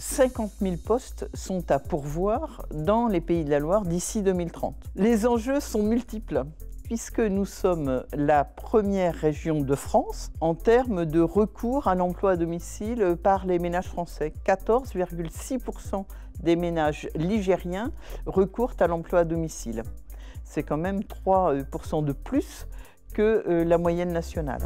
50 000 postes sont à pourvoir dans les Pays de la Loire d'ici 2030. Les enjeux sont multiples, puisque nous sommes la première région de France en termes de recours à l'emploi à domicile par les ménages français. 14,6% des ménages ligériens recourent à l'emploi à domicile. C'est quand même 3% de plus que la moyenne nationale.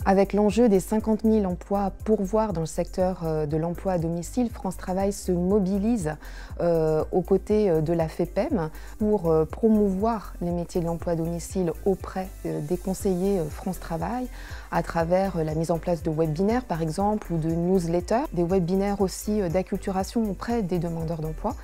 Avec l'enjeu des 50 000 emplois à pourvoir dans le secteur de l'emploi à domicile, France Travail se mobilise aux côtés de la FEPEM pour promouvoir les métiers de l'emploi à domicile auprès des conseillers France Travail à travers la mise en place de webinaires par exemple ou de newsletters, des webinaires aussi d'acculturation auprès des demandeurs d'emploi,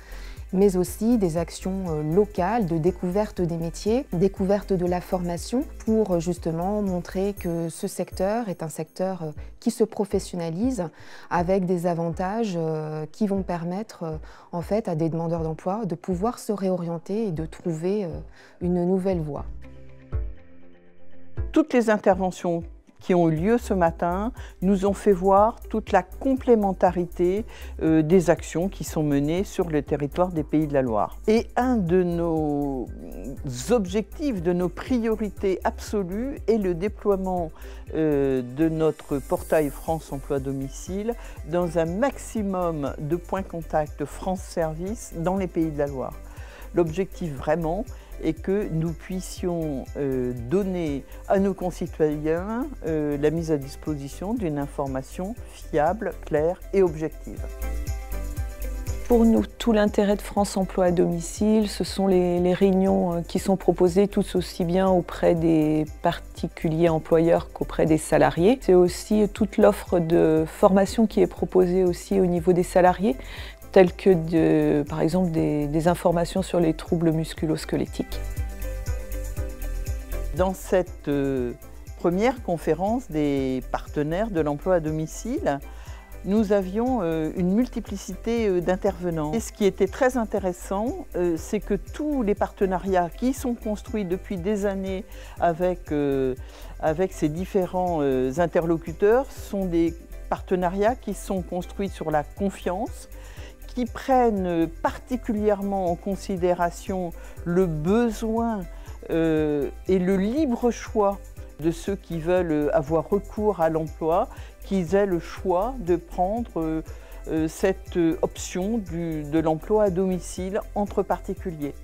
mais aussi des actions locales de découverte des métiers, découverte de la formation pour justement montrer que ce secteur est un secteur qui se professionnalise avec des avantages qui vont permettre en fait à des demandeurs d'emploi de pouvoir se réorienter et de trouver une nouvelle voie. Toutes les interventions qui ont eu lieu ce matin nous ont fait voir toute la complémentarité des actions qui sont menées sur le territoire des Pays de la Loire. Et un de nos objectifs, de nos priorités absolues est le déploiement de notre portail France Emploi Domicile dans un maximum de points contact France Service dans les Pays de la Loire. L'objectif vraiment est que nous puissions donner à nos concitoyens la mise à disposition d'une information fiable, claire et objective. Pour nous, tout l'intérêt de France Emploi à domicile, ce sont les réunions qui sont proposées tous aussi bien auprès des particuliers employeurs qu'auprès des salariés. C'est aussi toute l'offre de formation qui est proposée aussi au niveau des salariés, telles que par exemple des informations sur les troubles musculo-squelettiques. Dans cette première conférence des partenaires de l'emploi à domicile, nous avions une multiplicité d'intervenants. Et ce qui était très intéressant, c'est que tous les partenariats qui sont construits depuis des années avec ces différents interlocuteurs sont des partenariats qui sont construits sur la confiance, qui prennent particulièrement en considération le besoin et le libre choix de ceux qui veulent avoir recours à l'emploi, qu'ils aient le choix de prendre cette option de l'emploi à domicile entre particuliers.